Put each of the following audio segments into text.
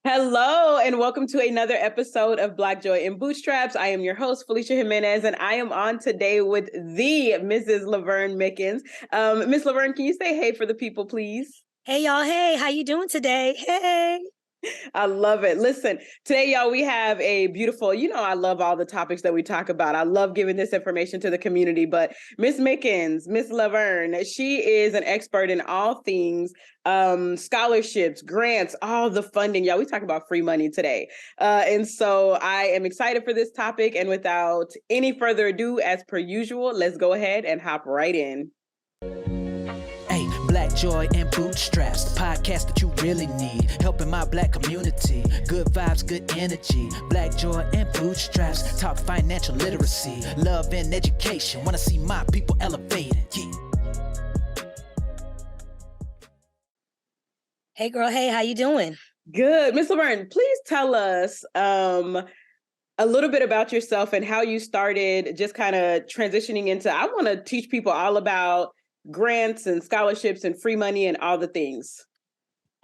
Hello, and welcome to another episode of Black Joy in Bootstraps. I am your host, Phylicia Jimenez, and I am on today with the Mrs. Laverne Mickens. Miss Laverne, can you say hey for the people, please? Hey y'all, hey, how you doing today? Hey. I love it. Listen, today, y'all, we have a beautiful, I love all the topics that we talk about. I love giving this information to the community, but Miss Mickens, Miss Laverne, she is an expert in all things scholarships, grants, all the funding. Y'all, we talk about free money today. And so I am excited for this topic. And without any further ado, as per usual, let's go ahead and hop right in. Hey, Black Joy and Bootstraps, the podcast that you really need. Helping my Black community. Good vibes, good energy. Black Joy and Bootstraps, talk financial literacy. Love and education. Want to see my people elevated. Yeah. Hey girl, hey, how you doing? Good. Miss Laverne, please tell us a little bit about yourself and how you started just kind of transitioning into, I want to teach people all about grants and scholarships and free money and all the things.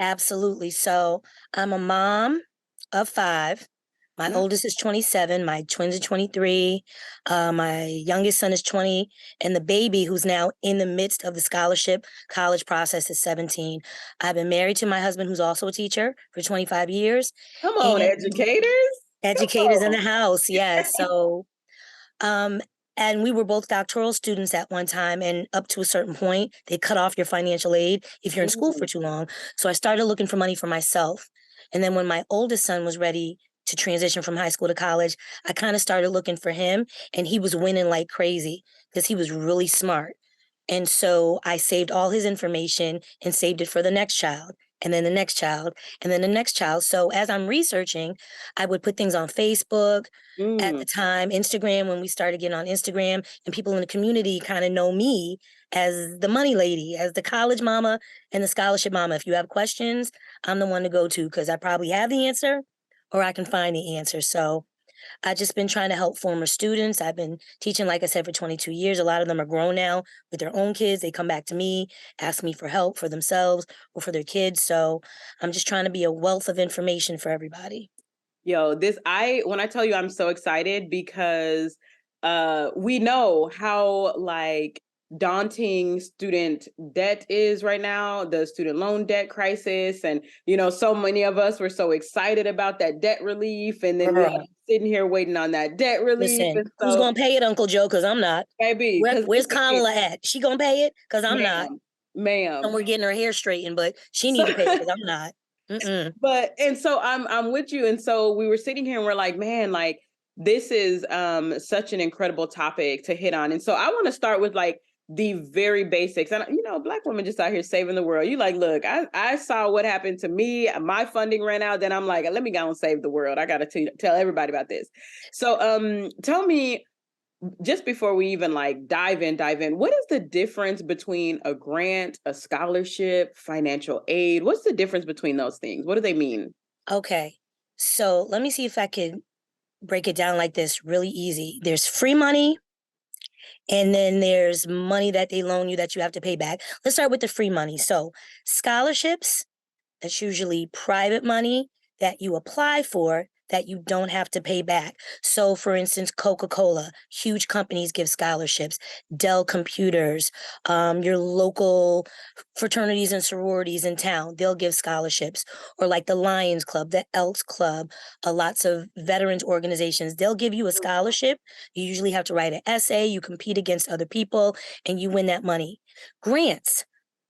Absolutely. So I'm a mom of 5. My oldest is 27. My twins are 23. My youngest son is 20. And the baby, who's now in the midst of the scholarship college process, is 17. I've been married to my husband, who's also a teacher, for 25 years. Come on, educators. Educators in the house, yes. So and we were both doctoral students at one time, and up to a certain point, they cut off your financial aid if you're in school for too long. So I started looking for money for myself. And then when my oldest son was ready to transition from high school to college, I kind of started looking for him, and he was winning like crazy because he was really smart. And so I saved all his information and saved it for the next child, and then the next child, and then the next child. So as I'm researching, I would put things on Facebook at the time, Instagram, when we started getting on Instagram, and people in the community kind of know me as the money lady, as the college mama and the scholarship mama. If you have questions, I'm the one to go to because I probably have the answer or I can find the answer. So I've just been trying to help former students. I've been teaching, like I said, for 22 years. A lot of them are grown now with their own kids. They come back to me, ask me for help for themselves or for their kids. So I'm just trying to be a wealth of information for everybody. Yo, when I tell you I'm so excited because we know how like daunting student debt is right now, the student loan debt crisis. And, so many of us were so excited about that debt relief. And then we're sitting here waiting on that debt relief. Listen, And so, who's going to pay it, Uncle Joe? Because I'm not. Baby, Where's Kamala at? She going to pay it? Because I'm not. Ma'am. And we're getting her hair straightened, but she needs to pay it because I'm not. And so I'm with you. And so we were sitting here and we're like, man, like this is such an incredible topic to hit on. And so I want to start with like the very basics. And Black women just out here saving the world. You like, look, I saw what happened to me. My funding ran out. Then I'm like, let me go and save the world. I got to tell everybody about this. So tell me, just before we even like dive in, what is the difference between a grant, a scholarship, financial aid? What's the difference between those things? What do they mean? Okay. So let me see if I could break it down like this really easy. There's free money, and then there's money that they loan you that you have to pay back. Let's start with the free money. So scholarships, that's usually private money that you apply for that you don't have to pay back. So for instance, Coca-Cola, huge companies give scholarships, Dell Computers, your local fraternities and sororities in town, they'll give scholarships. Or like the Lions Club, the Elks Club, lots of veterans organizations, they'll give you a scholarship. You usually have to write an essay, you compete against other people, and you win that money. Grants,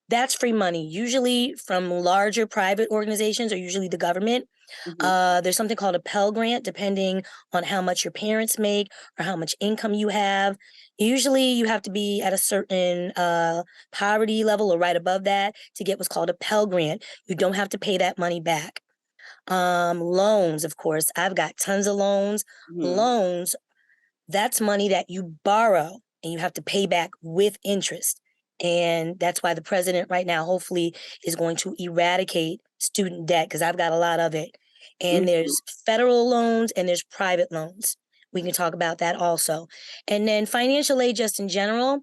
that's free money, usually from larger private organizations or usually the government. There's something called a Pell Grant, depending on how much your parents make or how much income you have. Usually you have to be at a certain poverty level or right above that to get what's called a Pell Grant. You don't have to pay that money back. Loans, of course. I've got tons of loans. Loans, that's money that you borrow and you have to pay back with interest. And that's why the president right now, hopefully, is going to eradicate student debt because I've got a lot of it. And there's federal loans and there's private loans. We can talk about that also. And then financial aid just in general,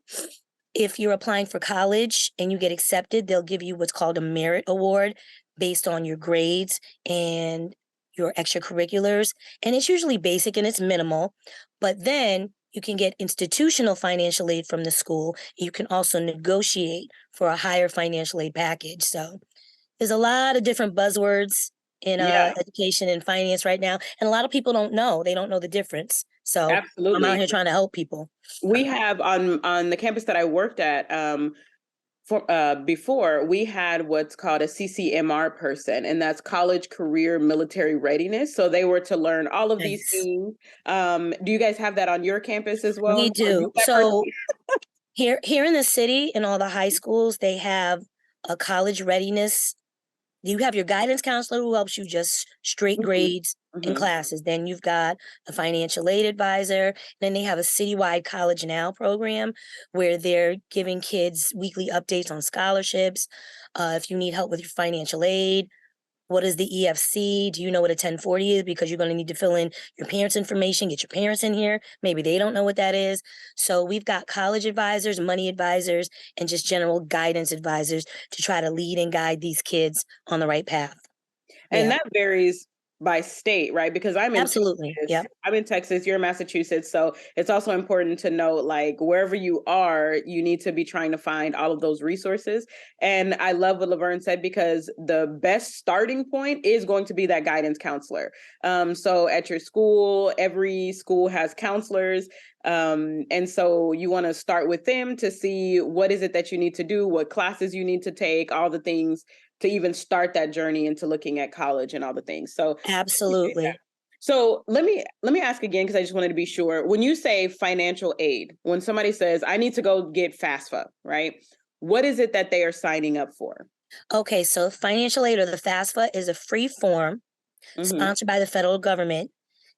if you're applying for college and you get accepted, they'll give you what's called a merit award. based on your grades and your extracurriculars. And it's usually basic and it's minimal. But then you can get institutional financial aid from the school. You can also negotiate for a higher financial aid package. So there's a lot of different buzzwords in Yeah, education and finance right now. And a lot of people don't know. They don't know the difference. So I'm out absolutely. here trying to help people. We have on the campus that I worked at, for before, we had what's called a CCMR person, and that's college career military readiness. So they were to learn all of these Nice. things. Do you guys have that on your campus as We well? Or use do. that person? So here in the city, in all the high schools, they have a college readiness. You have your guidance counselor who helps you just straight Mhm, grades in mhm. classes. Then you've got a financial aid advisor. Then they have a citywide College Now program where they're giving kids weekly updates on scholarships. If you need help with your financial aid, what is the EFC? Do you know what a 1040 is? Because you're going to need to fill in your parents' information, get your parents in here. Maybe they don't know what that is. So we've got college advisors, money advisors, and just general guidance advisors to try to lead and guide these kids on the right path. And Yeah, that varies by state, right? Because I'm in absolutely. Texas. Yep. I'm in Texas, you're in Massachusetts. So it's also important to know, like, wherever you are, you need to be trying to find all of those resources. And I love what Laverne said, because the best starting point is going to be that guidance counselor. So at your school, every school has counselors. And so you want to start with them to see what is it that you need to do, what classes you need to take, all the things to even start that journey into looking at college and all the things. So appreciate that. Absolutely. So let me ask again, because I just wanted to be sure. When you say financial aid, when somebody says I need to go get FAFSA, right? What is it that they are signing up for? Okay, so financial aid or the FAFSA is a free form Mm-hmm. sponsored by the federal government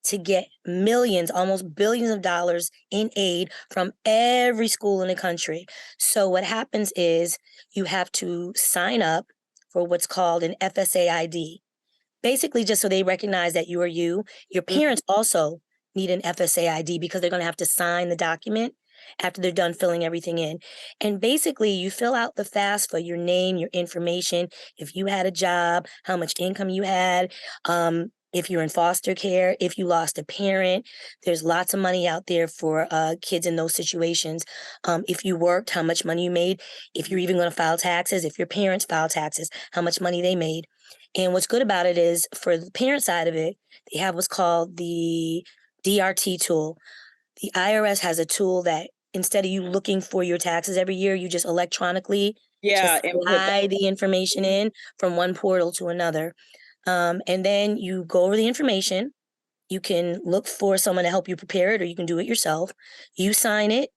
to get millions, almost billions of dollars in aid from every school in the country. So what happens is you have to sign up for what's called an FSA ID. Basically, just so they recognize that you are you. Your parents also need an FSA ID because they're going to have to sign the document after they're done filling everything in. And basically, you fill out the FAFSA, your name, your information, if you had a job, how much income you had, if you're in foster care, if you lost a parent. There's lots of money out there for kids in those situations. If you worked, how much money you made, if you're even going to file taxes, if your parents file taxes, how much money they made. And what's good about it is for the parent side of it, they have what's called the DRT tool. The IRS has a tool that instead of you looking for your taxes every year, you just electronically Yeah, just input that. slide the information in from one portal to another. And then you go over the information. You can look for someone to help you prepare it, or you can do it yourself. You sign it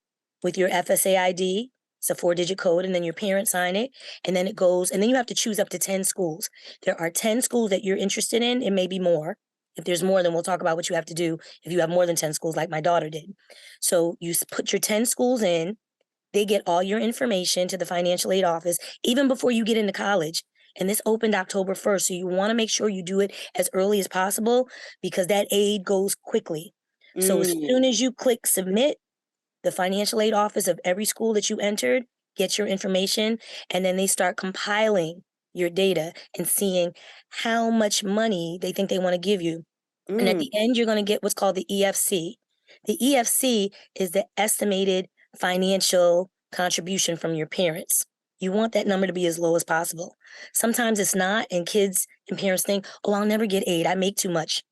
with your FSA ID. It's a 4-digit code, and then your parents sign it, and then it goes, and then you have to choose up to 10 schools. There are 10 schools that you're interested in. It may be more. If there's more, then we'll talk about what you have to do if you have more than 10 schools, like my daughter did. So you put your 10 schools in, they get all your information to the financial aid office, even before you get into college. And this opened October 1st. So you want to make sure you do it as early as possible because that aid goes quickly. So as Mm, soon as you click submit, the financial aid office of every school that you entered gets your information, and then they start compiling your data and seeing how much money they think they want to give you. And at mm, the end, you're going to get what's called the EFC. The EFC is the estimated financial contribution from your parents. You want that number to be as low as possible. Sometimes it's not, and kids and parents think, oh, I'll never get aid. I make too much.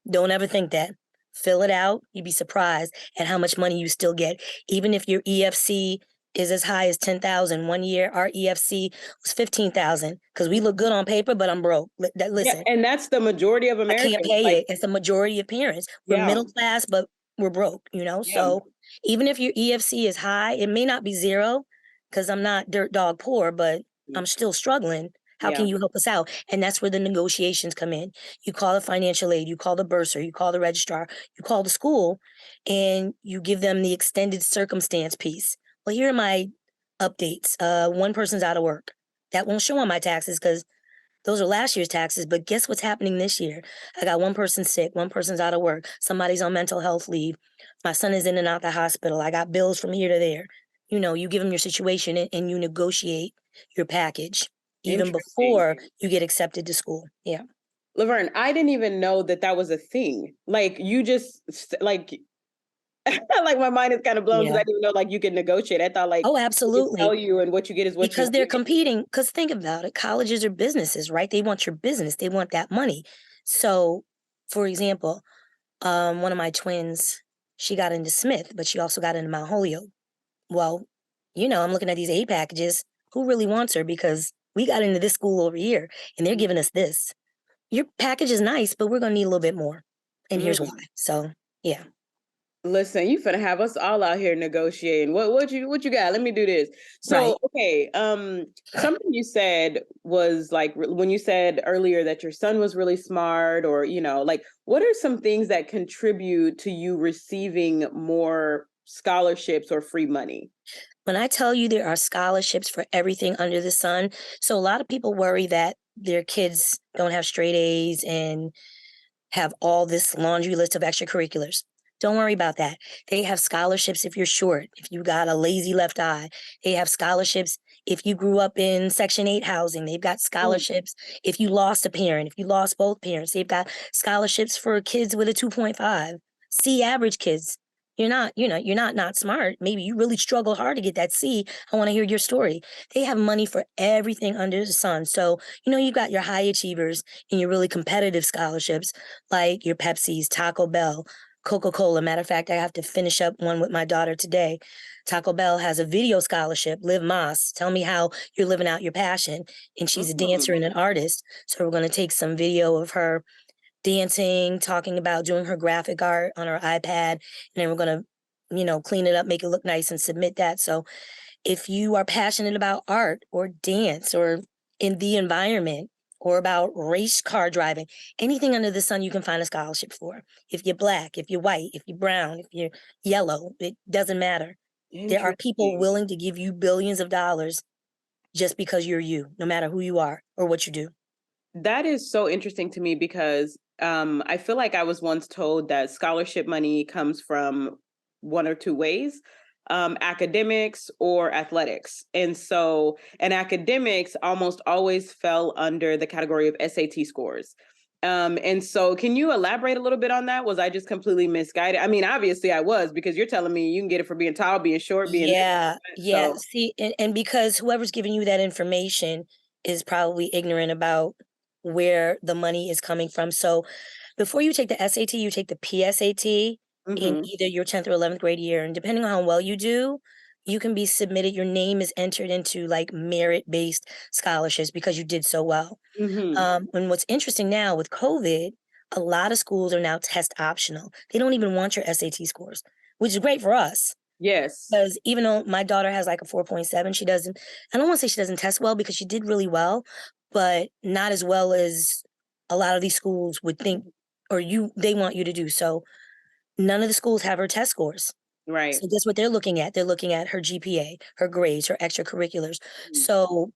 Don't ever think that. Fill it out. You'd be surprised at how much money you still get. Even if your EFC is as high as 10,000. One year, our EFC was 15,000 because we look good on paper, but I'm broke. yeah, Listen, and that's the majority of I can't Americans. pay Like, it. It's the majority of parents. We're yeah, middle class, but we're broke. yeah, So even if your EFC is high, it may not be zero because I'm not dirt dog poor, but I'm still struggling. How yeah. can you help us out? And that's where the negotiations come in. You call the financial aid, you call the bursar, you call the registrar, you call the school, and you give them the extended circumstance piece. Well, here are my updates. One person's out of work. That won't show on my taxes because those are last year's taxes, but guess what's happening this year? I got one person sick, one person's out of work, somebody's on mental health leave. My son is in and out the hospital. I got bills from here to there. You give them your situation and you negotiate your package. even before you get accepted to school. Yeah. Laverne, I didn't even know that that was a thing. Like you just like like my mind is kind of blown because I didn't know like you could negotiate. I thought like Oh, they absolutely. tell you and what you get is what Because you they're get. competing. Because think about it, colleges are businesses, right? They want your business. They want that money. So, for example, one of my twins, she got into Smith, but she also got into Mount Holyoke. Well, I'm looking at these aid packages. Who really wants her? Because we got into this school over here, and they're giving us this. Your package is nice, but we're gonna need a little bit more. And here's why. So, yeah. Listen, you finna have us all out here negotiating. What you got? Let me do this. Right. So, okay, something you said was like when you said earlier that your son was really smart, or like what are some things that contribute to you receiving more scholarships or free money? When I tell you there are scholarships for everything under the sun, so a lot of people worry that their kids don't have straight A's and have all this laundry list of extracurriculars. Don't worry about that. They have scholarships if you're short, if you got a lazy left eye. They have scholarships if you grew up in Section 8 housing. They've got scholarships if you lost a parent, if you lost both parents. They've got scholarships for kids with a 2.5. C average kids. You're not smart. Maybe you really struggled hard to get that C. I want to hear your story. They have money for everything under the sun. So, you've got your high achievers and your really competitive scholarships like your Pepsi's, Taco Bell, Coca-Cola. Matter of fact, I have to finish up one with my daughter today. Taco Bell has a video scholarship, Live Moss. Tell me how you're living out your passion. And she's a dancer and an artist. So we're going to take some video of her dancing, talking about doing her graphic art on her iPad. And then we're going to, clean it up, make it look nice and submit that. So if you are passionate about art or dance or in the environment or about race car driving, anything under the sun you can find a scholarship for. If you're black, if you're white, if you're brown, if you're yellow, it doesn't matter. There are people willing to give you billions of dollars just because you're you, no matter who you are or what you do. That is so interesting to me because I feel like I was once told that scholarship money comes from one or two ways, academics or athletics. And academics almost always fell under the category of SAT scores. And so can you elaborate a little bit on that? Was I just completely misguided? I mean, obviously I was, because you're telling me you can get it for being tall, being short, being Yeah. so. See, and because whoever's giving you that information is probably ignorant about where the money is coming from. So before you take the SAT, you take the PSAT in either your 10th or 11th grade year. And depending on how well you do, you can be submitted. Your name is entered into like merit-based scholarships because you did so well. And what's interesting now with COVID, a lot of schools are now test optional. They don't even want your SAT scores, which is great for us. Yes. Because even though my daughter has like a 4.7, I don't want to say she doesn't test well because she did really well, but not as well as a lot of these schools would think they want you to do. So none of the schools have her test scores. Right. So guess what they're looking at? They're looking at her GPA, her grades, her extracurriculars. So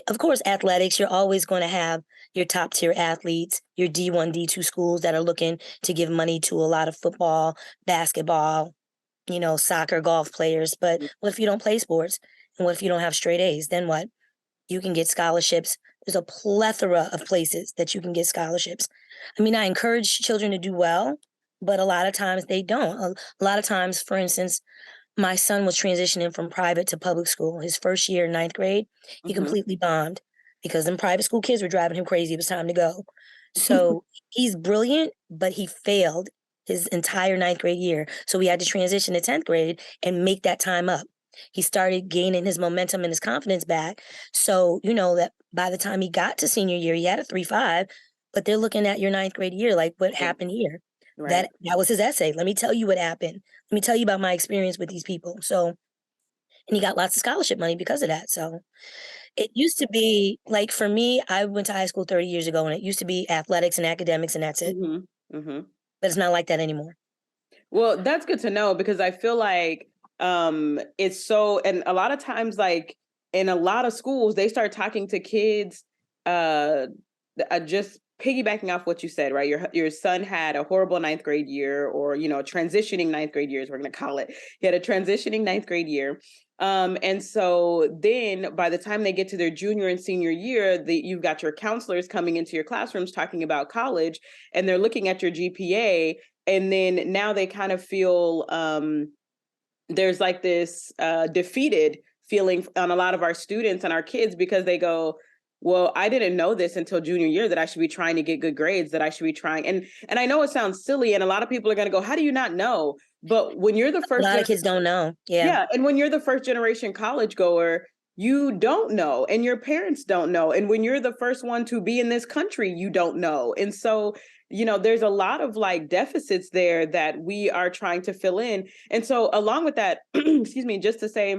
of course, athletics, you're always going to have your top tier athletes, your D1, D2 schools that are looking to give money to a lot of football, basketball, soccer, golf players. But what if you don't play sports? And what if you don't have straight A's? Then what? You can get scholarships. There's a plethora of places that you can get scholarships. I mean, I encourage children to do well, but a lot of times they don't. A lot of times, for instance, my son was transitioning from private to public school. His first year, ninth grade, he completely bombed because them private school kids were driving him crazy. It was time to go. So he's brilliant, but he failed his entire ninth grade year. So we had to transition to 10th grade and make that time up. He started gaining his momentum and his confidence back. So, that by the time he got to senior year, he had a 3.5, but they're looking at your ninth grade year, like what happened here. Right. That was his essay. Let me tell you what happened. Let me tell you about my experience with these people. So, and he got lots of scholarship money because of that. So it used to be like, for me, I went to high school 30 years ago and it used to be athletics and academics and that's it. But it's not like that anymore. Well, that's good to know because I feel like it's so, and a lot of times, like in a lot of schools, they start talking to kids just piggybacking off what you said, right? Your son had a horrible ninth grade year, or transitioning ninth grade years, we're going to call it. He had a transitioning ninth grade year. And so then by the time they get to their junior and senior year, you've got your counselors coming into your classrooms talking about college, and they're looking at your GPA. And then now they kind of feel there's like this defeated feeling on a lot of our students and our kids, because they go, well, I didn't know this until junior year, that I should be trying to get good grades, that I should be trying. And I know it sounds silly, and a lot of people are going to go, how do you not know? But when you're the A first lot of kids don't know. Yeah. yeah, and when you're the first generation college goer, you don't know, and your parents don't know. And when you're the first one to be in this country, you don't know. And so, there's a lot of like deficits there that we are trying to fill in. And so along with that, excuse me, just to say,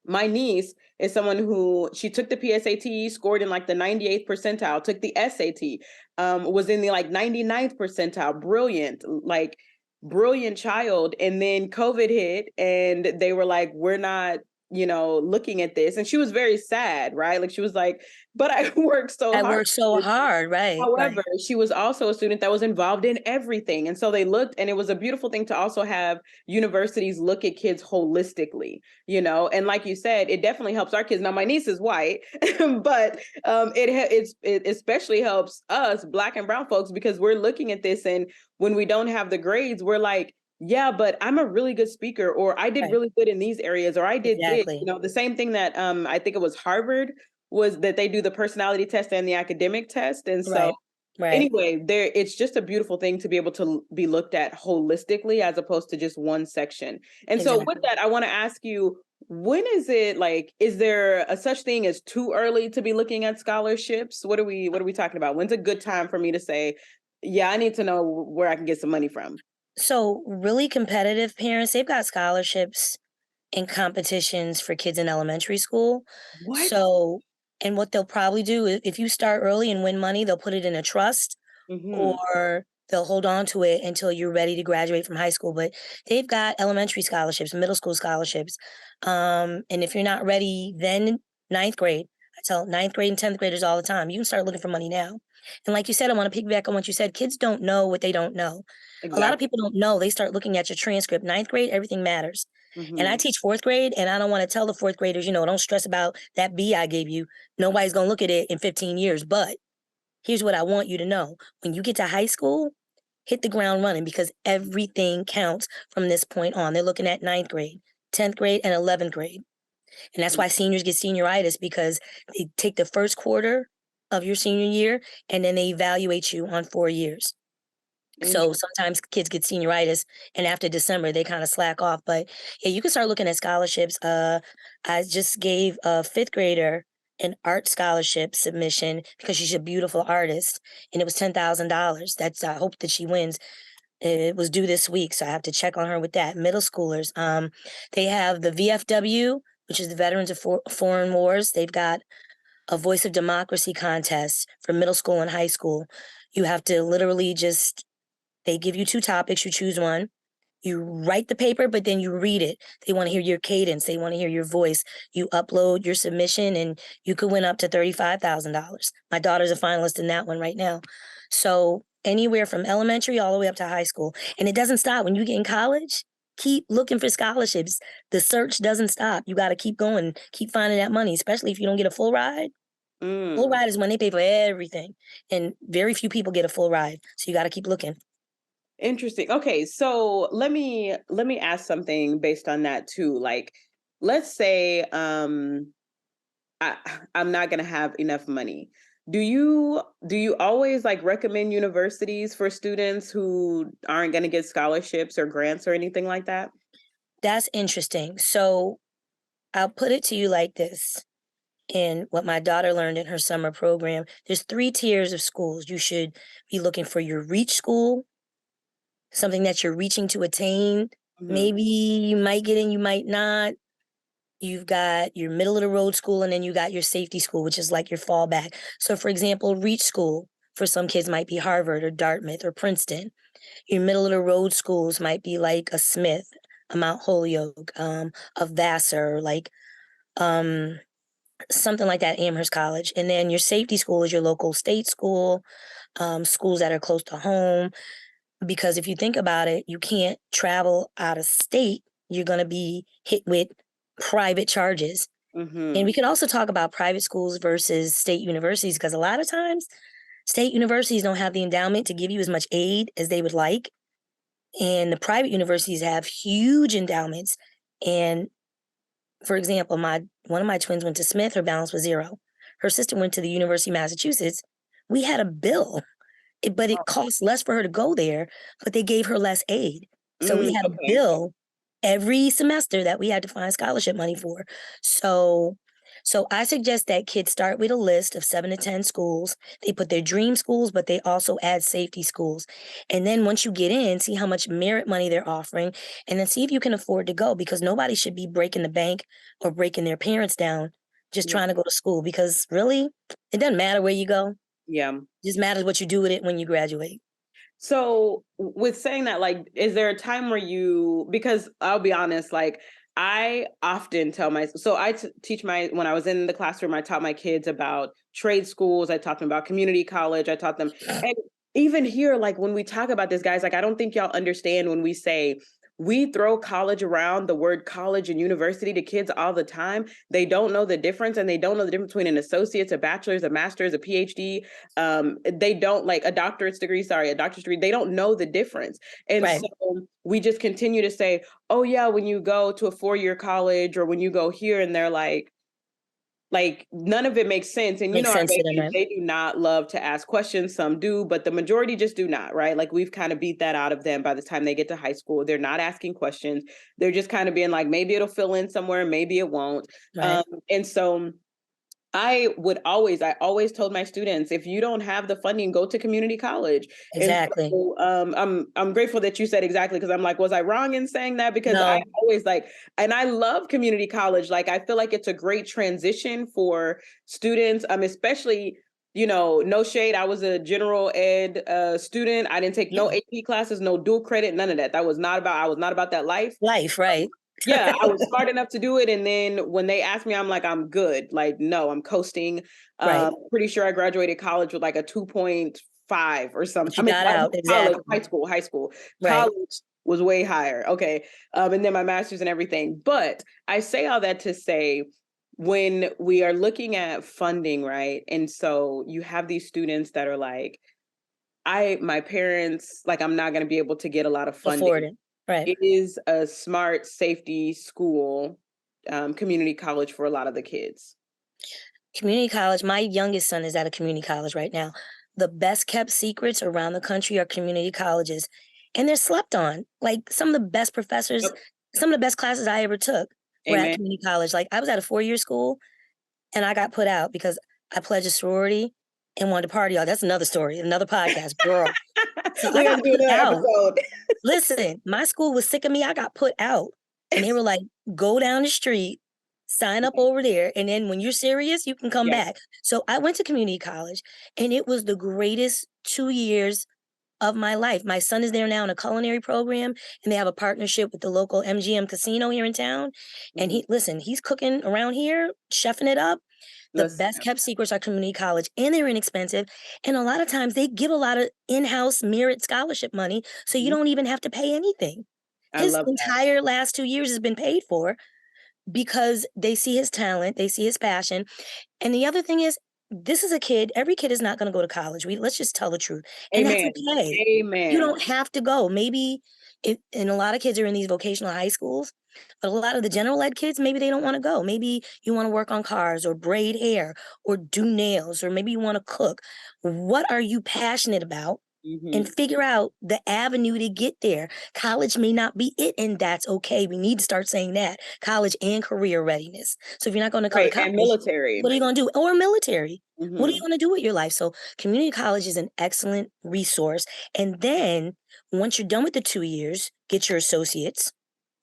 my niece is someone who, she took the PSAT, scored in like the 98th percentile, took the SAT, was in the like 99th percentile, brilliant child. And then COVID hit, and they were like, we're not, looking at this. And she was very sad, right? Like she was like, but I worked so I hard. worked so hard, right? However, she was also a student that was involved in everything. And so they looked, and it was a beautiful thing to also have universities look at kids holistically, and like you said, it definitely helps our kids. Now, my niece is white, but it especially helps us Black and brown folks, because we're looking at this, and when we don't have the grades, we're like, yeah, but I'm a really good speaker, or I did Right. really good in these areas, or I did Exactly. this, the same thing that I think it was Harvard, was that they do the personality test and the academic test. And so Right. Right. anyway, it's just a beautiful thing to be able to be looked at holistically, as opposed to just one section. And so Exactly. with that, I want to ask you, when is it like, is there a such thing as too early to be looking at scholarships? What are we talking about? When's a good time for me to say, yeah, I need to know where I can get some money from? So really competitive parents, they've got scholarships and competitions for kids in elementary school. What? So, and what they'll probably do if you start early and win money, they'll put it in a trust, Mm-hmm. or they'll hold on to it until you're ready to graduate from high school. But they've got elementary scholarships, middle school scholarships. And if you're not ready, then ninth grade, I tell ninth grade and 10th graders all the time, you can start looking for money now. And like you said, I want to piggyback on what you said. Kids don't know what they don't know. A lot of Exactly. people don't know. They start looking at your transcript. Ninth grade, everything matters. And I Mm-hmm. teach fourth grade, and I don't want to tell the fourth graders, don't stress about that B I gave you. Nobody's going to look at it in 15 years. But here's what I want you to know. When you get to high school, hit the ground running, because everything counts from this point on. They're looking at ninth grade, 10th grade, and 11th grade. And that's why seniors get senioritis, because they take the first quarter of your senior year and then they evaluate you on 4 years. So sometimes kids get senioritis, and after December they kind of slack off. But yeah, you can start looking at scholarships. I just gave a fifth grader an art scholarship submission because she's a beautiful artist, and it was $10,000. I hope that she wins. It was due this week, so I have to check on her with that. Middle schoolers, they have the VFW, which is the Veterans of Foreign Wars. They've got a Voice of Democracy contest for middle school and high school. You have to literally they give you 2 topics, you choose one. You write the paper, but then you read it. They want to hear your cadence. They want to hear your voice. You upload your submission, and you could win up to $35,000. My daughter's a finalist in that one right now. So anywhere from elementary all the way up to high school. And it doesn't stop. When you get in college, keep looking for scholarships. The search doesn't stop. You got to keep going, keep finding that money, especially if you don't get a full ride. Full ride is when they pay for everything. And very few people get a full ride. So you got to keep looking. Interesting. Okay, so let me ask something based on that too. Like, let's say I I'm not gonna have enough money. Do you always like recommend universities for students who aren't gonna get scholarships or grants or anything like that? That's interesting. So I'll put it to you like this. And what my daughter learned in her summer program, there's 3 tiers of schools. You should be looking for your reach school, something that you're reaching to attain. Hmm. Maybe you might get in, you might not. You've got your middle of the road school, and then you got your safety school, which is like your fallback. So for example, reach school for some kids might be Harvard or Dartmouth or Princeton. Your middle of the road schools might be like a Smith, a Mount Holyoke, a Vassar, like something like that, Amherst College. And then your safety school is your local state school, schools that are close to home. Because if you think about it, you can't travel out of state. You're going to be hit with private charges. And we can also talk about private schools versus state universities, because a lot of times state universities don't have the endowment to give you as much aid as they would like. And the private universities have huge endowments. And for example, one of my twins went to Smith, her balance was 0. Her sister went to the University of Massachusetts. We had a bill, but it cost less for her to go there, but they gave her less aid. So we had a bill every semester that we had to find scholarship money for. So I suggest that kids start with a list of 7 to 10 schools. They put their dream schools, but they also add safety schools. And then once you get in, see how much merit money they're offering, and then see if you can afford to go, because nobody should be breaking the bank or breaking their parents down just trying to go to school, because really, it doesn't matter where you go. Yeah. It just matters what you do with it when you graduate. So with saying that, like, is there a time where because I'll be honest, like, I often tell so I teach when I was in the classroom, I taught my kids about trade schools. I taught them about community college. I taught them, and even here, like when we talk about this, guys, like, I don't think y'all understand when we say, we throw college around, the word college and university, to kids all the time. They don't know the difference, and they don't know the difference between an associate's, a bachelor's, a master's, a PhD. They don't, like, a doctorate degree. They don't know the difference. And so we just continue to say, oh yeah, when you go to a 4-year college, or when you go here, and they're like none of it makes sense. And our babies, they do not love to ask questions. Some do, but the majority just do not, right? Like, we've kind of beat that out of them. By the time they get to high school, they're not asking questions. They're just kind of being like, maybe it'll fill in somewhere, maybe it won't. And so I always told my students, if you don't have the funding, go to community college. Exactly. And so, I'm grateful that you said exactly, because I'm like, was I wrong in saying that? Because No. I always and I love community college. Like, I feel like it's a great transition for students, especially, no shade. I was a general ed student. I didn't take no AP classes, no dual credit, none of that. I was not about that life. Right. Yeah, I was smart enough to do it. And then when they asked me, I'm like, I'm good. Like, no, I'm coasting. Pretty sure I graduated college with like a 2.5 or something. I mean, got out. Exactly. High school. College was way higher. Okay. And then my master's and everything. But I say all that to say, when we are looking at funding, right? And so you have these students that are like, my parents, like, I'm not going to be able to get a lot of funding. Afford it. Right. It is a smart, safety school, community college for a lot of the kids. Community college. My youngest son is at a community college right now. The best kept secrets around the country are community colleges, and they're slept on. Like, some of the best professors, some of the best classes I ever took were at community college. Like, I was at a 4-year school, and I got put out because I pledged a sorority and wanted to party. That's another story, another podcast, girl. So I got put out. Listen, my school was sick of me. I got put out, and they were like, go down the street, sign up over there, and then when you're serious, you can come back. So I went to community college, and it was the greatest 2 years of my life. My son is there now in a culinary program, and they have a partnership with the local MGM casino here in town. And he's cooking around here, chefing it up. The best kept secrets are community college, and they're inexpensive. And a lot of times they give a lot of in-house merit scholarship money, so you don't even have to pay anything. His entire last 2 years has been paid for because they see his talent, they see his passion. And the other thing is, this is a kid, every kid is not going to go to college. Let's just tell the truth. And that's okay. Amen. You don't have to go. Maybe, and a lot of kids are in these vocational high schools, but a lot of the general ed kids, maybe they don't want to go. Maybe you want to work on cars or braid hair or do nails, or maybe you want to cook. What are you passionate about? And figure out the avenue to get there. College may not be it, and that's okay. We need to start saying that. College and career readiness. So if you're not going to go to college, and military, what are you going to do? Or military. What are you going to do with your life? So community college is an excellent resource. And then once you're done with the 2 years, get your associates.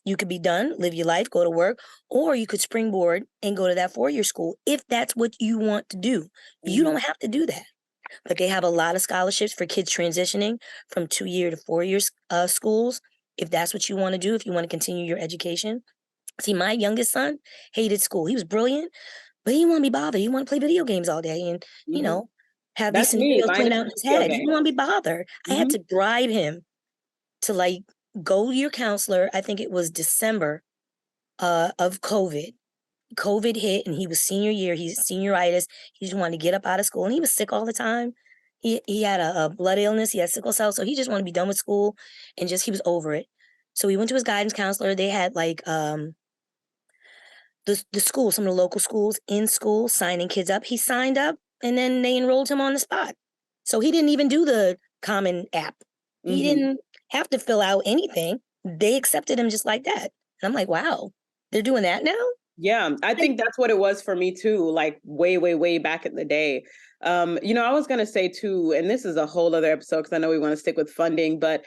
You could be done, live your life, go to work, or you could springboard and go to that 4-year school if that's what you want to do. You don't have to do that. But they have a lot of scholarships for kids transitioning from 2-year to 4-year schools, if that's what you want to do, if you want to continue your education. See, my youngest son hated school. He was brilliant, but he didn't want to be bothered. He wanted to play video games all day. And, have these That's me. scenarios Mine playing is out in his video head. He didn't game. want to be bothered. I had Mhm. to bribe him to like go to your counselor. I think it was December of COVID. COVID hit and he was senior year. He's senioritis. He just wanted to get up out of school and he was sick all the time. He had a blood illness. He had sickle cell. So he just wanted to be done with school and just, he was over it. So he went to his guidance counselor. They had like, the school, some of the local schools in school signing kids up. He signed up and then they enrolled him on the spot. So he didn't even do the common app. He Mhm. didn't have to fill out anything. They accepted him just like that. And I'm like, wow, they're doing that now? Yeah, I think that's what it was for me too, like way, way, way back in the day. I was gonna say too, and this is a whole other episode because I know we want to stick with funding, but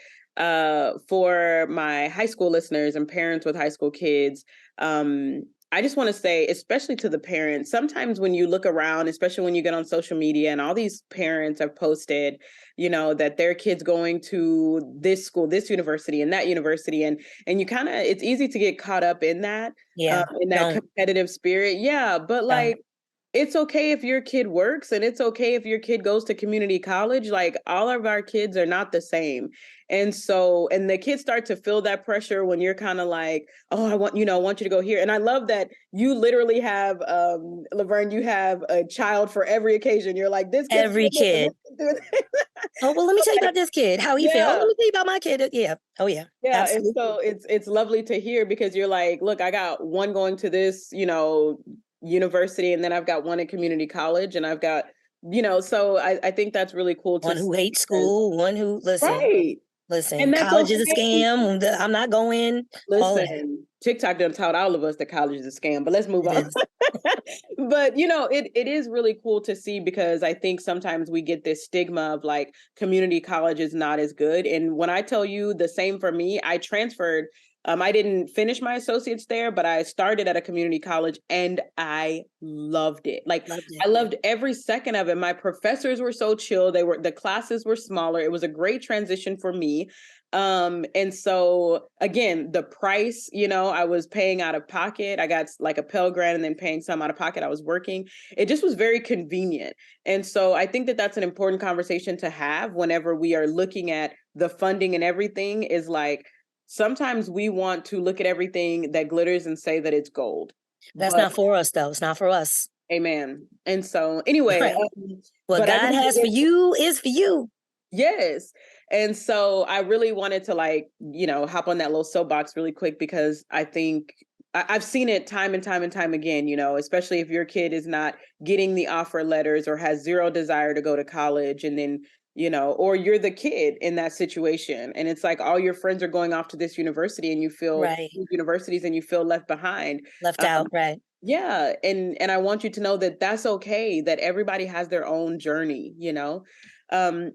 for my high school listeners and parents with high school kids, I just want to say, especially to the parents, sometimes when you look around, especially when you get on social media and all these parents have posted, that their kids going to this school, this university, and that university, and you kind of, it's easy to get caught up Yeah, in that don't, competitive spirit. Yeah, but don't. like it's okay if your kid works and it's okay if your kid goes to community college. Like all of our kids are not the same. And so, and the kids start to feel that pressure when you're kind of like, oh, I want you to go here. And I love that you literally have, Laverne, you have a child for every occasion. You're like, this kid's Every doing this and kid. this kid's doing this. Oh, well, let me tell you Like, about this kid, how he feel. Oh, let yeah. me tell you about my kid. Yeah. Oh, yeah. Yeah, and Absolutely. so it's lovely to hear because you're like, look, I got one going to this, university, and then I've got one in community college, and I've got, so I think that's really cool to One see who hates because- school, one who, right. listen, And that's college is a okay. scam. I'm not going, all that. Listen, TikTok done taught all of us that college is a scam, but let's move It on. is. But it is really cool to see because I think sometimes we get this stigma of like community college is not as good. And when I tell you the same for me, I transferred. I didn't finish my associates there, but I started at a community college and I loved it. Like Loved I it. loved every second of it. My professors were so chill. The classes were smaller. It was a great transition for me. And so again, the price, I was paying out of pocket. I got like a Pell Grant and then paying some out of pocket. I was working. It just was very convenient. And so I think that that's an important conversation to have whenever we are looking at the funding and everything is like, sometimes we want to look at everything that glitters and say that it's gold. That's But not for us, though. It's not for us. amen. And so anyway, Right. What but I God just has for you is for you. yes. And so I really wanted to hop on that little soapbox really quick because I think I've seen it time and time and time again, especially if your kid is not getting the offer letters or has zero desire to go to college and then, or you're the kid in that situation. And it's like all your friends are going off to this university and you feel Right. universities and you feel left behind. Left out. Right. Yeah. And I want you to know that that's okay, that everybody has their own journey.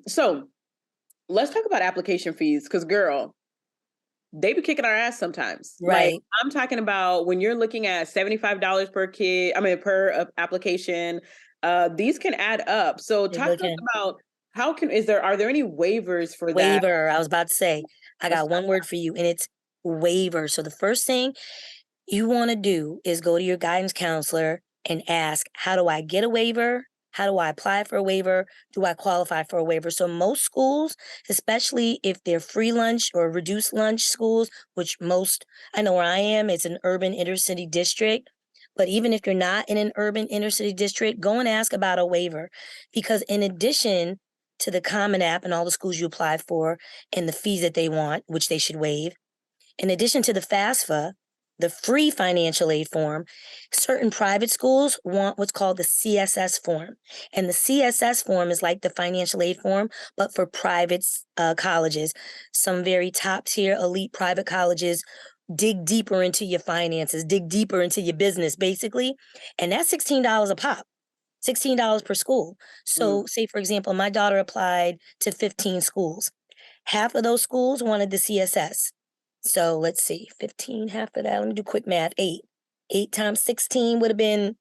So let's talk about application fees because, girl, they be kicking our ass sometimes. Like Right. I'm talking about when you're looking at $75 per kid, I mean, per application, these can add up. So They talk really to us can. about are there any waivers for that? Waiver. I was about to say, I Let's got one word for you, and it's waiver. So the first thing you want to do is go to your guidance counselor and ask, how do I get a waiver? How do I apply for a waiver? Do I qualify for a waiver? So most schools, especially if they're free lunch or reduced lunch schools, which most, I know where I am, it's an urban inner city district. But even if you're not in an urban inner city district, go and ask about a waiver. Because in addition to the Common App and all the schools you apply for and the fees that they want, which they should waive, in addition to the FAFSA, the free financial aid form, certain private schools want what's called the CSS form. And the CSS form is like the financial aid form, but for private colleges. Some very top tier elite private colleges dig deeper into your finances, dig deeper into your business, basically. And that's $16 a pop. $16 per school. Mm. So say, for example, my daughter applied to 15 schools. Half of those schools wanted the CSS. So let's see, 15, half of that. Let me do quick math. 8. 8 times 16 would have been,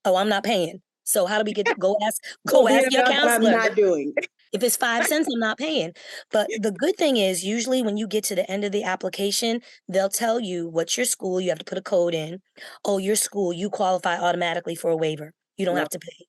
oh, I'm not paying. So how do we get, go ask Will be an your amount that I'm counselor. not doing. If it's 5 cents, I'm not paying. But the good thing is usually when you get to the end of the application, they'll tell you what's your school. You have to put a code in. Oh, your school, you qualify automatically for a waiver. You don't Love, have to pay.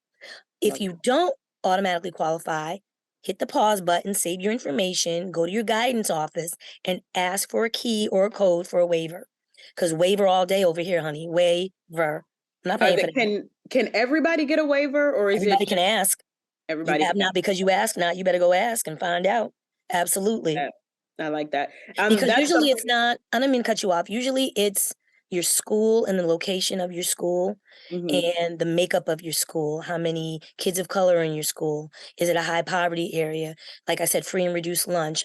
If love. you don't automatically qualify, hit the pause button, save your information, go to your guidance office, and ask for a key or a code for a waiver. Because waiver all day over here, honey. Waiver. I'm not paying for that. Can everybody get a waiver, or is Everybody it can ask. You everybody have can not because you ask not. You better go ask and find out. Absolutely. ask? I like that. Because That's usually something. it's not, I don't mean to cut you off. Usually it's your school and the location of your school Mhm. and the makeup of your school. How many kids of color are in your school? Is it a high poverty area? Like I said, free and reduced lunch.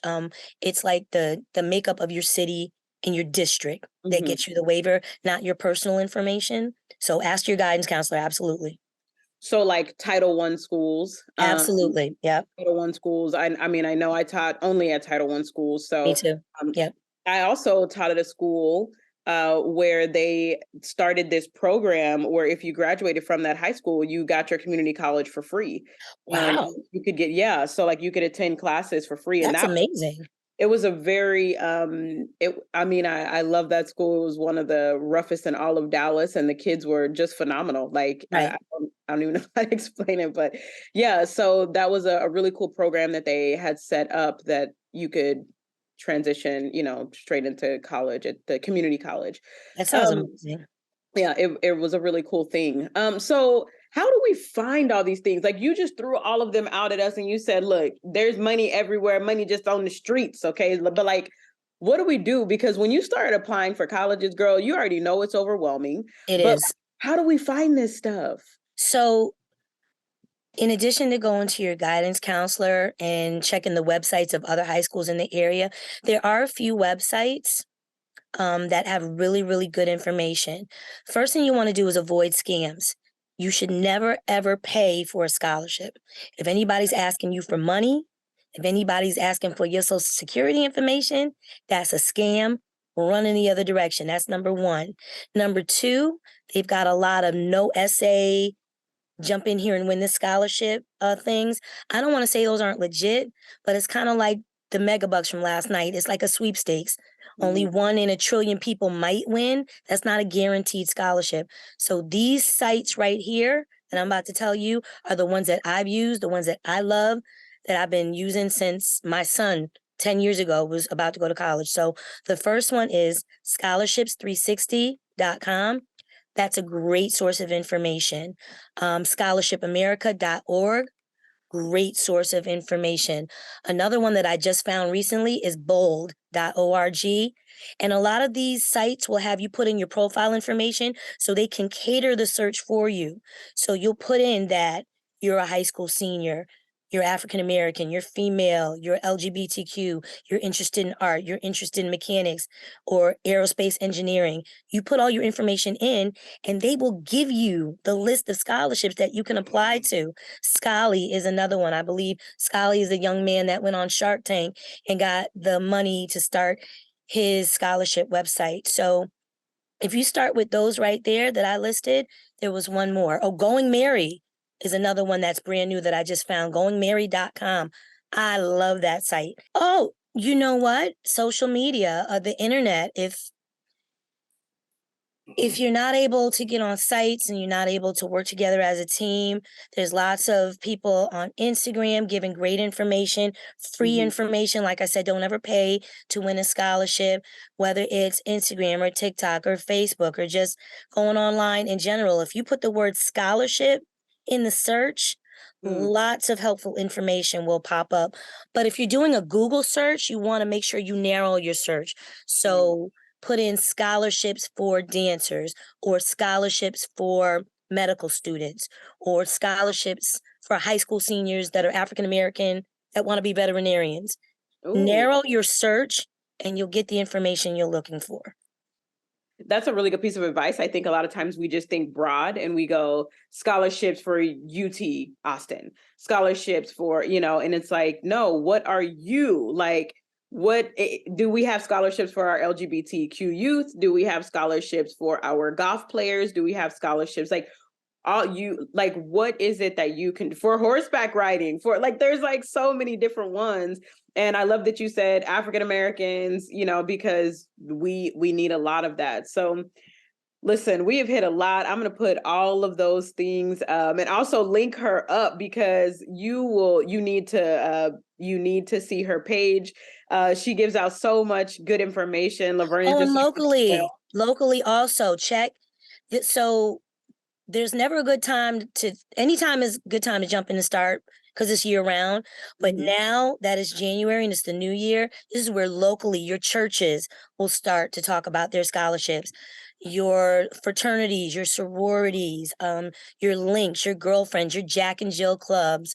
It's like the makeup of your city and your district that Mhm. gets you the waiver, not your personal information. So ask your guidance counselor. Absolutely. So like Title I schools, Absolutely. Yep. Title I schools. I mean, I know I taught only at Title I schools, Me so too. um, Yep. I also taught at a school where they started this program where if you graduated from that high school, you got your community college for free. Wow. You could get, yeah, so like you could attend classes for free, and That's amazing. it was a very I mean, I love that school. It was one of the roughest in all of Dallas, and the kids were just phenomenal. Like Right. I don't even know how to explain it, but yeah, so that was a really cool program that they had set up that you could transition, straight into college at the community college. That sounds Um, amazing. yeah, it was a really cool thing. So how do we find all these things? Like you just threw all of them out at us and you said, look, there's money everywhere, money just on the streets. Okay. But like, what do we do? Because when you start applying for colleges, girl, you already know it's overwhelming. It But is. how do we find this stuff? So, in addition to going to your guidance counselor and checking the websites of other high schools in the area, there are a few websites that have really, really good information. First thing you want to do is avoid scams. You should never, ever pay for a scholarship. If anybody's asking you for money, if anybody's asking for your social security information, that's a scam. Run in the other direction. That's number one. Number two, they've got a lot of no essay, jump in here and win this scholarship things. I don't want to say those aren't legit, but it's kind of like the mega bucks from last night. It's like a sweepstakes. Only Mhm. 1 in 1 trillion people might win. That's not a guaranteed scholarship. So these sites right here that I'm about to tell you are the ones that I've used, the ones that I love, that I've been using since my son 10 years ago was about to go to college. So the first one is scholarships360.com. That's a great source of information. Scholarshipamerica.org, great source of information. Another one that I just found recently is bold.org. And a lot of these sites will have you put in your profile information so they can cater the search for you. So you'll put in that you're a high school senior, you're African American, you're female, you're LGBTQ, you're interested in art, you're interested in mechanics or aerospace engineering. You put all your information in and they will give you the list of scholarships that you can apply to. Scully is another one. I believe Scully is a young man that went on Shark Tank and got the money to start his scholarship website. So if you start with those right there that I listed, there was one more. Oh, Going Mary is another one that's brand new that I just found. GoingMary.com. I love that site. Oh, you know what? Social media, the internet. If you're not able to get on sites and you're not able to work together as a team, there's lots of people on Instagram giving great information, free Mhm. information. Like I said, don't ever pay to win a scholarship, whether it's Instagram or TikTok or Facebook or just going online in general. If you put the word scholarship in the search, Mm. lots of helpful information will pop up. But if you're doing a Google search, you want to make sure you narrow your search. So put in scholarships for dancers or scholarships for medical students or scholarships for high school seniors that are African American that want to be veterinarians. Ooh. Narrow your search and you'll get the information you're looking for. That's a really good piece of advice. I think a lot of times we just think broad and we go scholarships for UT Austin, scholarships for, and it's like, no, what are you like? Do we have scholarships for our LGBTQ youth? Do we have scholarships for our golf players? Do we have scholarships what is it that you can for horseback riding for like there's like so many different ones. And I love that you said African Americans, because we need a lot of that. So Listen, we have hit a lot. I'm going to put all of those things and also link her up because you need to see her page. She gives out so much good information. Laverne is Oh, and just locally also check. So there's never a good time anytime is a good time to jump in and start because it's year round. But now that it's January and it's the new year, this is where locally your churches will start to talk about their scholarships, your fraternities, your sororities, your links, your girlfriends, your Jack and Jill clubs.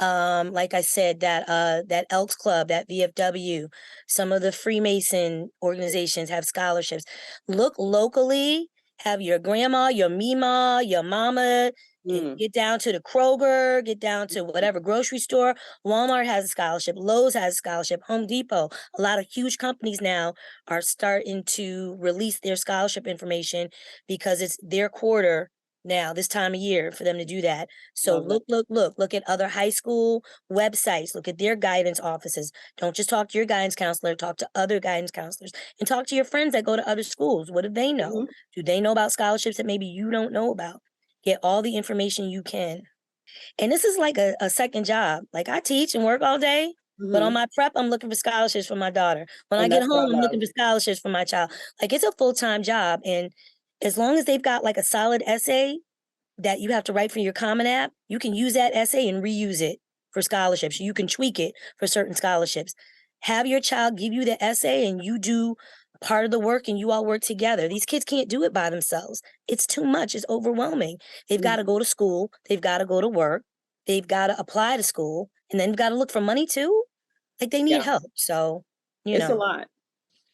Like I said, that Elks Club, that VFW, some of the Freemason organizations have scholarships. Look locally, have your grandma, your Mima, your mama, get down to the Kroger, get down to whatever grocery store. Walmart has a scholarship, Lowe's has a scholarship, Home Depot. A lot of huge companies now are starting to release their scholarship information because it's their quarter now, this time of year, for them to do that. So look at other high school websites, look at their guidance offices. Don't just talk to your guidance counselor, talk to other guidance counselors and talk to your friends that go to other schools. What do they know? Do they know about scholarships that maybe you don't know about? Get all the information you can. And this is like a second job. Like I teach and work all day, but on my prep, I'm looking for scholarships for my daughter. When I And get that's what I home, I'm love. looking for scholarships for my child. Like it's a full-time job. And as long as they've got like a solid essay that you have to write for your Common App, you can use that essay and reuse it for scholarships. You can tweak it for certain scholarships. Have your child give you the essay and you do part of the work and you all work together. These kids can't do it by themselves. It's too much. It's overwhelming. They've got to go to school. They've got to go to work. They've got to apply to school. And then they've got to look for money too. Like they need Yeah, help. So, it's a lot.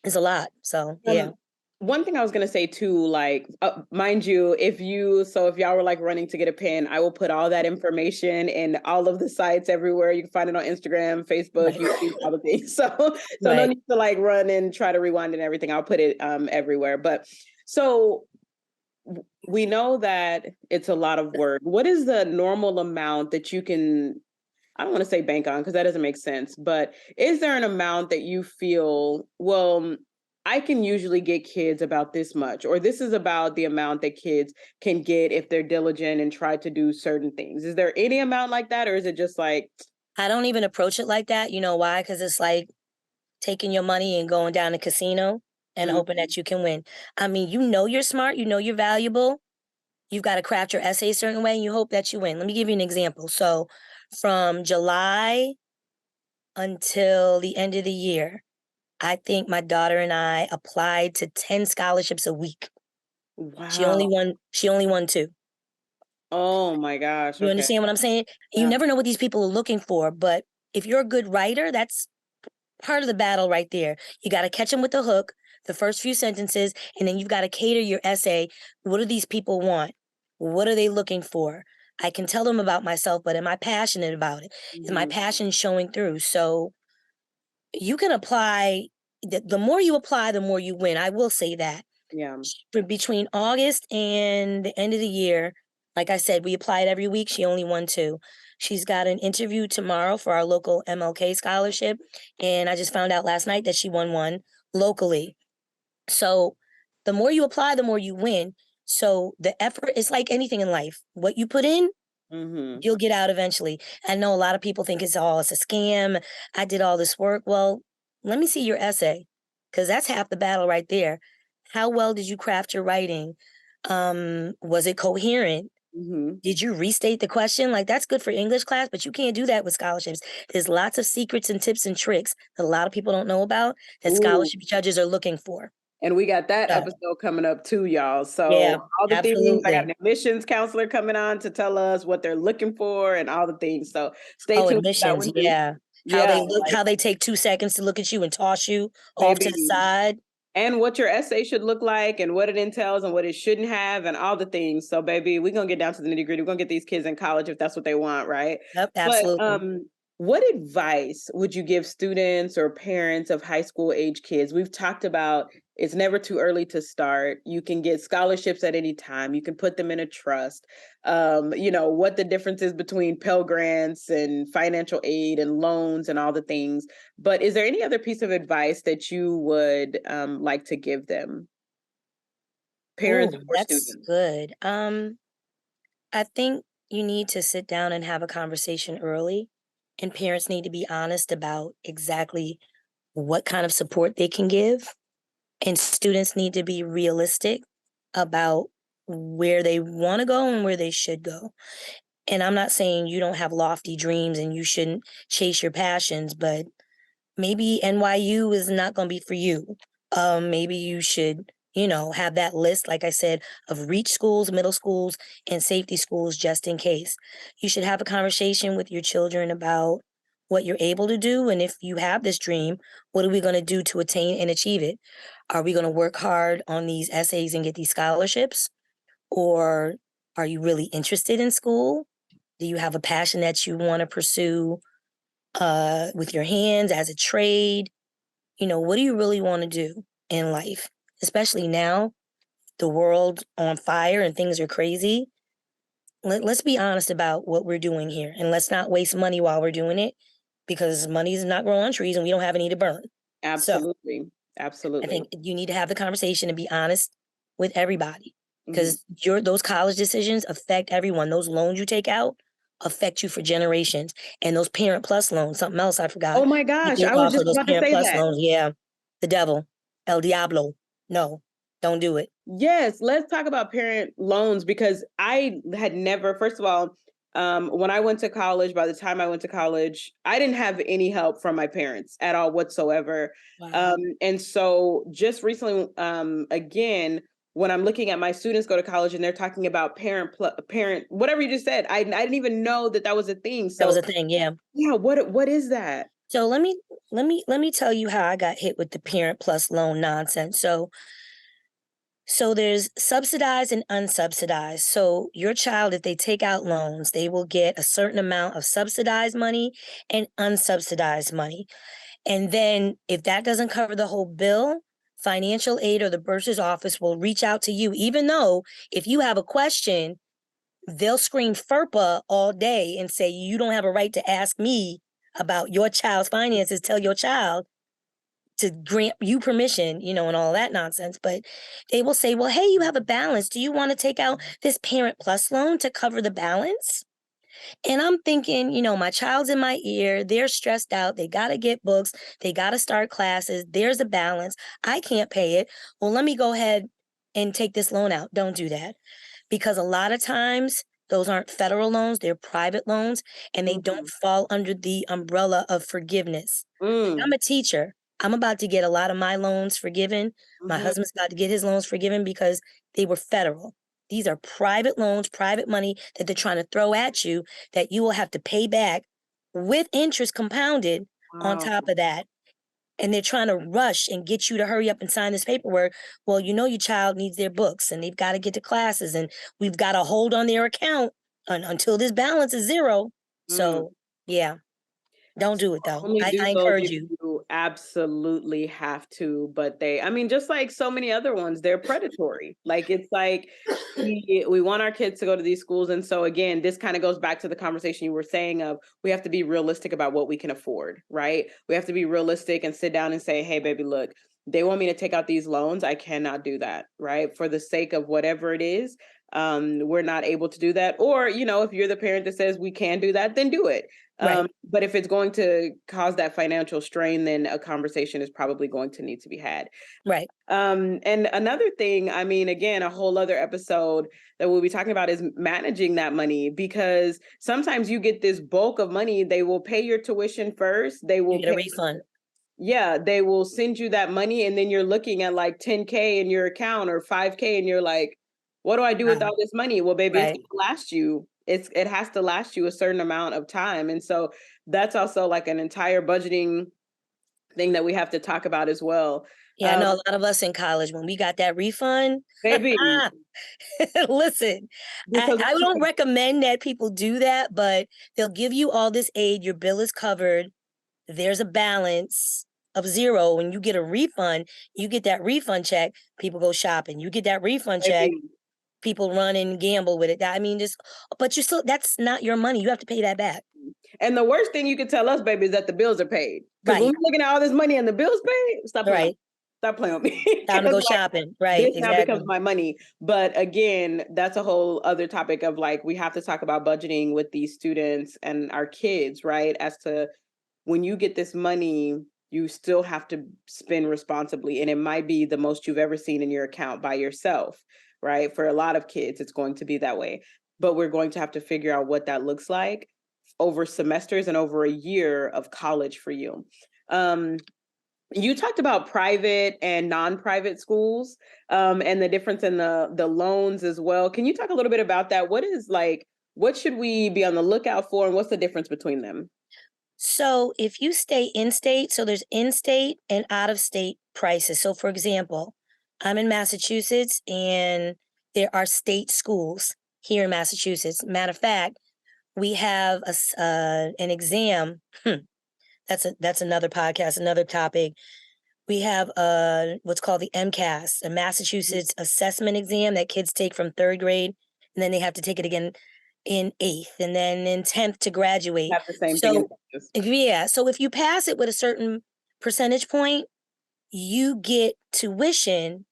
it's a lot. So, yeah. One thing I was going to say too, like, mind you, if y'all were like running to get a pen, I will put all that information in all of the sites everywhere. You can find it on Instagram, Facebook, YouTube, all the things. So no need to like run and try to rewind and everything. I'll put it everywhere. But so we know that it's a lot of work. What is the normal amount that you can, I don't want to say bank on because that doesn't make sense, but is there an amount that you feel, well, I can usually get kids about this much, or this is about the amount that kids can get if they're diligent and try to do certain things? Is there any amount like that, or is it just like? I don't even approach it like that. You know why? Because it's like taking your money and going down to casino and hoping that you can win. I mean, you know you're smart, you know you're valuable. You've got to craft your essay a certain way and you hope that you win. Let me give you an example. So from July until the end of the year, I think my daughter and I applied to 10 scholarships a week. Wow. She only won 2. Oh my gosh. You Okay. understand what I'm saying? You never know what these people are looking for, but if you're a good writer, that's part of the battle right there. You got to catch them with the hook, the first few sentences, and then you've got to cater your essay. What do these people want? What are they looking for? I can tell them about myself, but am I passionate about it? Is my passion showing through? So you can apply. The more you apply, the more you win. I will say that. Yeah. For between August and the end of the year, like I said, we applied every week. She only won 2. She's got an interview tomorrow for our local MLK scholarship. And I just found out last night that she won 1 locally. So the more you apply, the more you win. So the effort is like anything in life. What you put in, you'll get out eventually. I know a lot of people think it's a scam. I did all this work. Well, let me see your essay, because that's half the battle right there. How well did you craft your writing? Was it coherent? Did you restate the question? Like that's good for English class, but you can't do that with scholarships. There's lots of secrets and tips and tricks that a lot of people don't know about that scholarship judges are looking for. And we got that episode coming up too, y'all. So yeah, all the absolutely. things, I got an admissions counselor coming on to tell us what they're looking for and all the things. So stay tuned. Admissions, yeah. How they look, how they take 2 seconds to look at you and toss you off to the side. And what your essay should look like and what it entails and what it shouldn't have and all the things. So baby, we're going to get down to the nitty gritty. We're going to get these kids in college if that's what they want, right? Yep, absolutely. But what advice would you give students or parents of high school age kids? We've talked about it's never too early to start. You can get scholarships at any time. You can put them in a trust. What the difference is between Pell Grants and financial aid and loans and all the things. But is there any other piece of advice that you would like to give them? parents Oh, or that's students? good. I think you need to sit down and have a conversation early, and parents need to be honest about exactly what kind of support they can give, and students need to be realistic about where they want to go and where they should go. And I'm not saying you don't have lofty dreams and you shouldn't chase your passions, but maybe NYU is not going to be for you. Maybe you should, have that list, like I said, of reach schools, middle schools, and safety schools just in case. You should have a conversation with your children about what you're able to do. And if you have this dream, what are we going to do to attain and achieve it? Are we going to work hard on these essays and get these scholarships? Or are you really interested in school? Do you have a passion that you want to pursue with your hands as a trade? What do you really want to do in life? Especially now, the world on fire and things are crazy. Let's be honest about what we're doing here, and let's not waste money while we're doing it, because money is not growing on trees and we don't have any to burn. So Absolutely. I Absolutely. think you need to have the conversation and be honest with everybody, Mhm. because those college decisions affect everyone. Those loans you take out affect you for generations. And those Parent Plus loans, something else I forgot. Oh my You gosh, think I was also just those about to Parent say Plus that. loans, yeah, the devil, El Diablo. No, don't do it. Yes, let's talk about parent loans because I had never, first of all, when I went to college, by the time I went to college, I didn't have any help from my parents at all whatsoever. Wow. And so just recently, again, when I'm looking at my students go to college and they're talking about parent, whatever you just said, I didn't even know that that was a thing. That was So a thing, yeah. yeah, what is that? So let me tell you how I got hit with the Parent Plus loan nonsense. So there's subsidized and unsubsidized. So your child, if they take out loans, they will get a certain amount of subsidized money and unsubsidized money. And then if that doesn't cover the whole bill, financial aid or the bursar's office will reach out to you, even though if you have a question, they'll scream FERPA all day and say, you don't have a right to ask me about your child's finances. Tell your child to grant you permission, and all that nonsense. But they will say, well, hey, you have a balance. Do you want to take out this Parent Plus loan to cover the balance? And I'm thinking, my child's in my ear. They're stressed out. They got to get books. They got to start classes. There's a balance. I can't pay it. Well, let me go ahead and take this loan out. Don't do that. Because a lot of times those aren't federal loans, they're private loans, and they don't Mhm. fall under the umbrella of forgiveness. I'm Mm. a teacher. I'm about to get a lot of my loans forgiven. My Mhm. husband's about to get his loans forgiven because they were federal. These are private loans, private money that they're trying to throw at you that you will have to pay back with interest compounded on Wow. top of that. And they're trying to rush and get you to hurry up and sign this paperwork. Well, your child needs their books and they've got to get to classes and we've got to hold on their account until this balance is zero. Mm. So, yeah, don't So do it though. only do I those encourage if you. you absolutely have to, but I mean, just like so many other ones, they're predatory. Like it's like we want our kids to go to these schools. And so again, this kind of goes back to the conversation you were saying of we have to be realistic about what we can afford, right? We have to be realistic and sit down and say, hey, baby, look, they want me to take out these loans. I cannot do that, right? For the sake of whatever it is, we're not able to do that. Or, if you're the parent that says we can do that, then do it. Right, But if it's going to cause that financial strain, then a conversation is probably going to need to be had. right. And another thing, I mean, again, a whole other episode that we'll be talking about is managing that money, because sometimes you get this bulk of money. They will pay your tuition first. They You will get a pay, refund. yeah, they will send you that money. And then you're looking at like 10K in your account or 5K. And you're like, what do I do with Wow. all this money? Well, baby, it's Right. gonna last you. It has to last you a certain amount of time. And so that's also like an entire budgeting thing that we have to talk about as well. Yeah, I Um, know a lot of us in college, when we got that refund, baby, listen, I, because I don't recommend that people do that, but they'll give you all this aid. Your bill is covered. There's a balance of zero. When you get a refund, you get that refund check, people go shopping. You get that refund check, baby, people run and gamble with it. I mean, but you still, that's not your money. You have to pay that back. and the worst thing you could tell us, baby, is that the bills are paid. Because when Right, we're looking at all this money and the bills paid, stop playing. right. Stop playing with me. Time to go 'Cause, like, shopping. Right, this now becomes exactly. my money. But again, that's a whole other topic of like, we have to talk about budgeting with these students and our kids, right? As to when you get this money, you still have to spend responsibly. And it might be the most you've ever seen in your account by yourself, right? For a lot of kids, it's going to be that way. But we're going to have to figure out what that looks like over semesters and over a year of college for you. You talked about private and non-private schools, and the difference in the loans as well. Can you talk a little bit about that? What should we be on the lookout for, and what's the difference between them? So if you stay in state, so there's in state and out of state prices. So for example, I'm in Massachusetts and there are state schools here in Massachusetts. Matter of fact, we have an exam. That's another podcast, another topic. We have what's called the MCAS, a Massachusetts assessment exam that kids take from third grade, and then they have to take it again in eighth, and then in 10th to graduate. Have the same thing in So Texas. yeah, so if you pass it with a certain percentage point, you get tuition,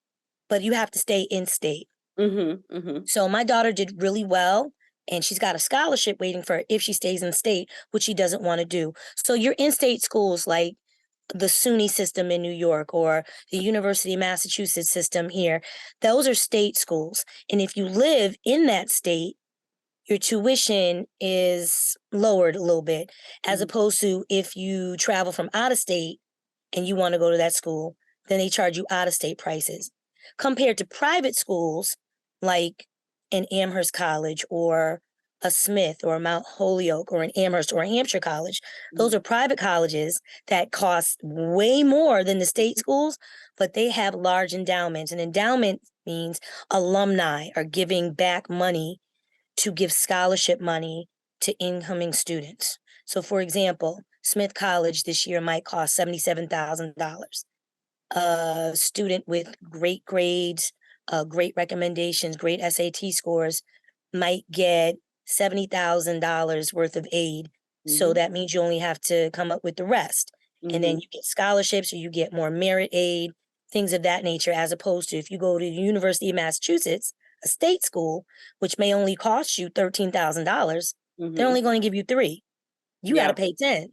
but you have to stay in state. So my daughter did really well, and she's got a scholarship waiting for her if she stays in state, which she doesn't want to do. So your in-state schools like the SUNY system in New York or the University of Massachusetts system here, those are state schools. And if you live in that state, your tuition is lowered a little bit, as opposed to if you travel from out of state and you want to go to that school, then they charge you out of state prices. Compared to private schools like an Amherst College or a Smith or a Mount Holyoke or an Amherst or a Hampshire College, those are private colleges that cost way more than the state schools, but they have large endowments. An endowment means alumni are giving back money to give scholarship money to incoming students. So for example, Smith College this year might cost $77,000. A student with great grades, great recommendations, great SAT scores might get $70,000 worth of aid. So that means you only have to come up with the rest. And then you get scholarships or you get more merit aid, things of that nature, as opposed to if you go to the University of Massachusetts, a state school, which may only cost you $13,000, they're only going to give you $3,000. You got to pay $10,000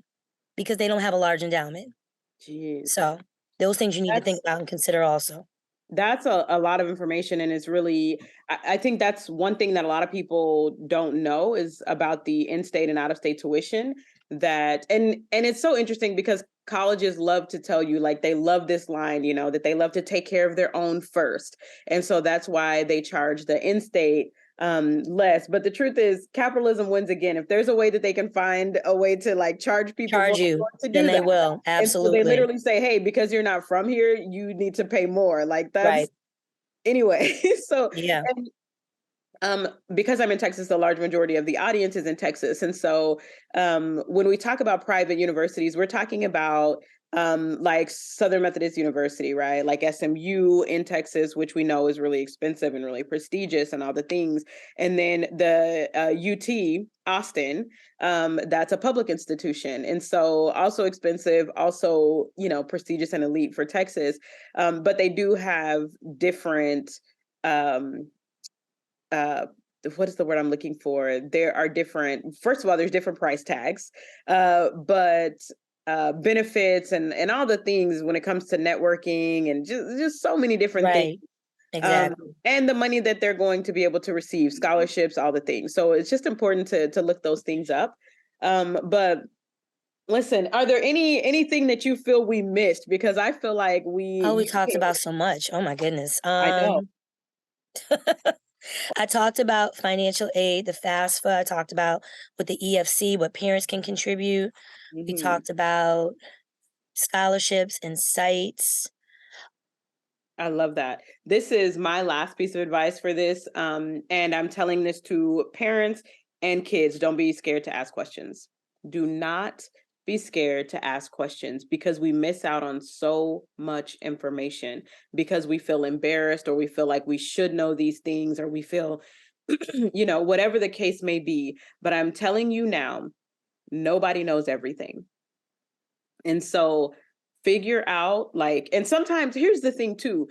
because they don't have a large endowment. Jeez. So those things you need to think about and consider also. That's a lot of information, and it's really, I think that's one thing that a lot of people don't know is about the in-state and out-of-state tuition. That and it's so interesting because colleges love to tell you, like, they love this line, that they love to take care of their own first, and so that's why they charge the in-state less. But the truth is, capitalism wins again. If there's a way that they can find a way to like charge people more, to do then they that. will. And so they Absolutely. literally say, hey, because you're not from here, you need to pay more. Like that's Right. anyway. So Yeah. because I'm in Texas, a large majority of the audience is in Texas. And so when we talk about private universities, we're talking about like Southern Methodist University, right? Like SMU in Texas, which we know is really expensive and really prestigious and all the things. And then the UT Austin, that's a public institution. And so also expensive, also, prestigious and elite for Texas. But they do have different, what is the word I'm looking for? There are different, first of all, there's different price tags, but benefits and all the things when it comes to networking and just so many different things. Exactly. And the money that they're going to be able to receive, scholarships, all the things. So it's just important to look those things up. But listen, are there anything that you feel we missed? Because I feel like we talked about so much. Oh my goodness. I know. I talked about financial aid, the FAFSA. I talked about with the EFC, what parents can contribute. We talked about scholarships and sites. I love that. This is my last piece of advice for this. And I'm telling this to parents and kids. Don't be scared to ask questions. Do not be scared to ask questions because we miss out on so much information because we feel embarrassed or we feel like we should know these things or we feel, whatever the case may be. But I'm telling you now, nobody knows everything. And so figure out like, and sometimes here's the thing too.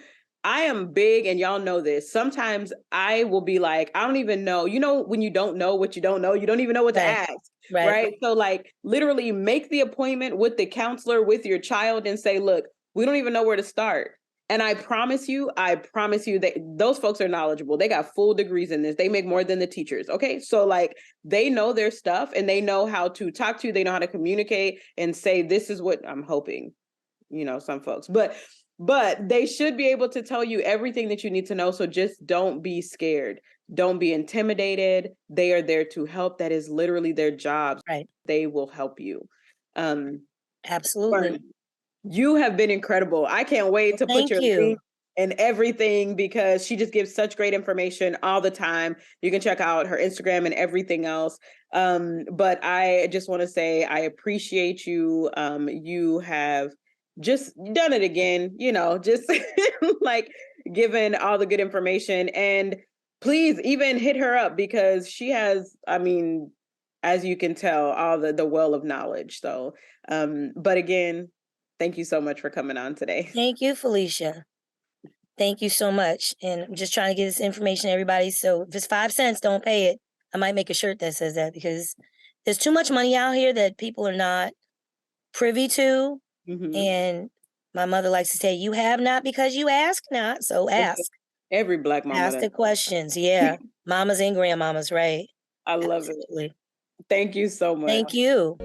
I am big, and y'all know this. Sometimes I will be like, I don't even know. You know, when you don't know what you don't know, you don't even know what to Right. ask. Right. Right. So like literally make the appointment with the counselor, with your child, and say, look, we don't even know where to start. And I promise you that those folks are knowledgeable. They got full degrees in this. They make more than the teachers. Okay. So like they know their stuff, and they know how to talk to you. They know how to communicate and say, this is what I'm hoping, you know, some folks, but they should be able to tell you everything that you need to know. So just don't be scared. Don't be intimidated. They are there to help. That is literally their job. Right. They will help you. Absolutely. Fern, you have been incredible. I can't wait to put Thank your you. link and everything, because she just gives such great information all the time. You can check out her Instagram and everything else. But I just want to say I appreciate you. You have just done it again, you know, just like given all the good information. And please even hit her up, because she has, I mean, as you can tell, all the well of knowledge. So, but again, thank you so much for coming on today. Thank you, Phylicia. Thank you so much. And I'm just trying to get this information to everybody. So if it's 5 cents, don't pay it. I might make a shirt that says that, because there's too much money out here that people are not privy to. Mm-hmm. And my mother likes to say, you have not because you ask not. So ask. Every Black mama. Ask the questions. Yeah. Mamas and grandmamas, right? I love Absolutely. it. Thank you so much. Thank you.